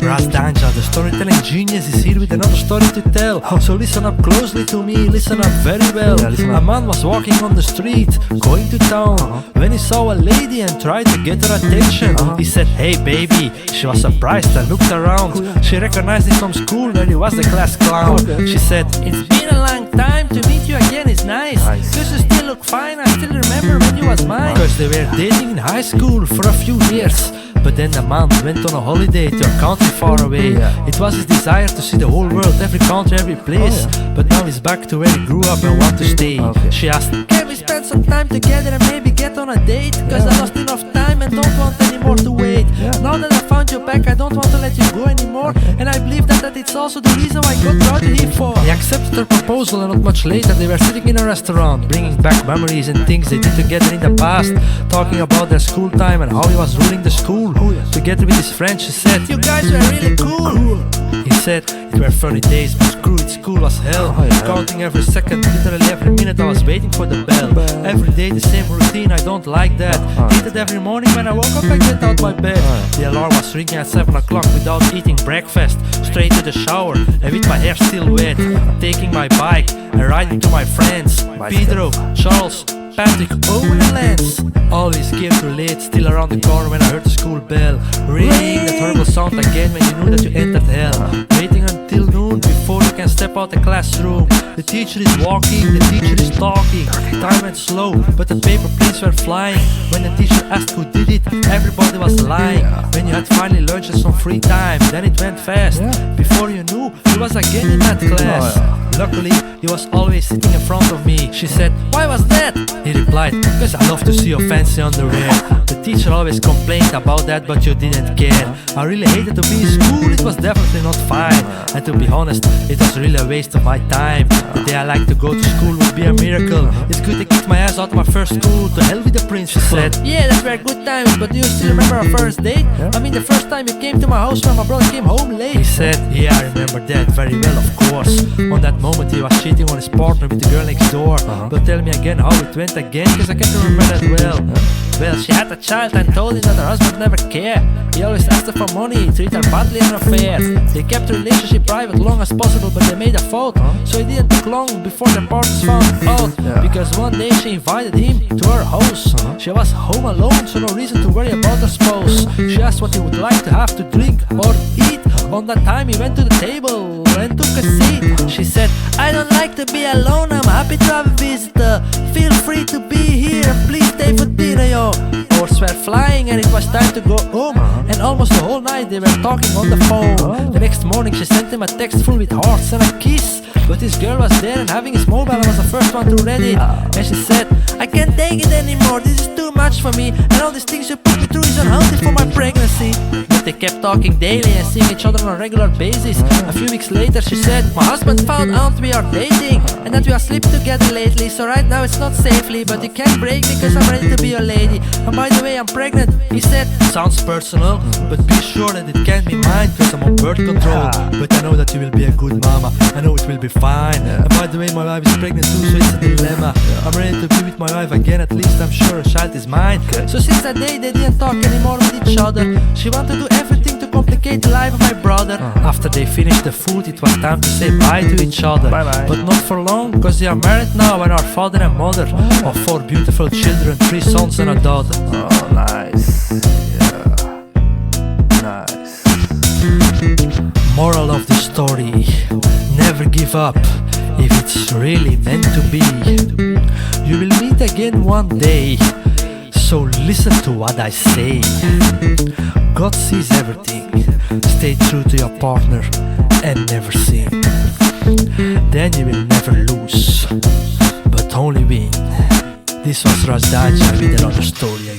Ras Daan Jah, the storytelling genius, is here with another story to tell. So listen up closely to me, listen up very well. A man was walking on the street, going to town, when he saw a lady and tried to get her attention. He said, "Hey baby." She was surprised and looked around. She recognized him from school where he was the class clown. She said, "It's been a long time, to meet you again is nice. Cause you still look fine, I still remember when you was mine." Cause they were dating in high school for a few years. But then the man went on a holiday to a country far away. It was his desire to see the whole world, every country, every place. But now he's back to where he grew up and want to stay. She asked, "Can we spend some time together and maybe get on a date? Cause I lost enough time and don't want anymore to wait. Now that I found you back, I don't want to let you go anymore. And I believe that it's also the reason why I got brought you here for." He accepted her proposal, and not much later they were sitting in a restaurant, bringing back memories and things they did together in the past, talking about their school time and how he was ruling the school. Together with his friends, she said, "You guys were really cool." He said, "It were funny days, but screw it, school was hell. Counting every second, literally every minute I was waiting for the bell. Every day the same routine, I don't like that. Hated every morning when I woke up and get out my bed. The alarm was ringing at 7 o'clock without eating breakfast. Straight to the shower and with my hair still wet. Taking my bike and riding to my friends, Pedro, Charles, Patrick, Owen and Lance. Always came too late, still around the corner when I heard the school bell ring, that horrible sound again when you knew that you entered hell. Waiting until noon before you can step out the classroom. The teacher is walking, the teacher is talking. Time went slow, but the paper planes were flying. When the teacher asked who did it, everybody was lying. When you had finally lunch and some free time, then it went fast. Before you knew, he was again in that class. Luckily, he was always sitting in front of me. She said, "Why was that?" He replied, "Cause I love to see your fancy underwear." The teacher always complained about that, but you didn't care. I really hated to be in school, it was definitely not fine. And to be honest, it was really a waste of my time. The day I like to go to school would be a miracle. It's good to get my ass out of my first school. To hell with the prince, she said. "Yeah, that were good times, but do you still remember our first date? I mean the first time you came to my house when my brother came home late." He said, "Yeah, I remember that very well, of course. On that moment he was cheating on his partner with the girl next door. But tell me again how it went again, cause I can't remember that well." "Well, she had a child and told him that her husband never cared. He always asked her for money, treated her badly in an affair. They kept the relationship private long as possible, but they made a fault. So it didn't take long before their partners found out. Because one day she invited him to her house. She was home alone, so no reason to worry about her spouse. She asked what he would like to have to drink or eat. On that time he went to the table and took a seat. She said, "I don't like to be alone, I'm happy to have a visitor. Feel free to be here and please stay for dinner, yo." Hours were flying and it was time to go home. And almost the whole night they were talking on the phone. The next morning she sent him a text full with hearts and a kiss. But this girl was there and having his mobile, I was the first one to read it. And she said, "I can't take it anymore, this is too much for me. And all these things you put me through is unhealthy for my pregnancy." But they kept talking daily and seeing each other on a regular basis. A few weeks later she said, "My husband found out we are dating and that we are sleeping together lately. So right now it's not safely, but you can't break me cause I'm ready to be your lady. And by the way, I'm pregnant." He said, "Sounds personal, but be sure that it can't be mine cause I'm on birth control. But I know that you will be a good mama, I know it will be fine. And by the way, my wife is pregnant too, so it's a dilemma. I'm ready to be with my wife again, at least I'm sure a child is mine." So since that day they didn't talk anymore with each other. She wanted to do everything to complicate the life of my brother. After they finished the food, it was time to say bye to each other. But not for long, cause they are married now and are father and mother of 4 beautiful children, 3 sons and a daughter. Oh, nice. Yeah. Nice. Moral of the story: never give up if it's really meant to be. You will meet again one day, so listen to what I say. God sees everything. Stay true to your partner and never sing. Then you will never lose, but only win. This was Ras Daan Jah with another story.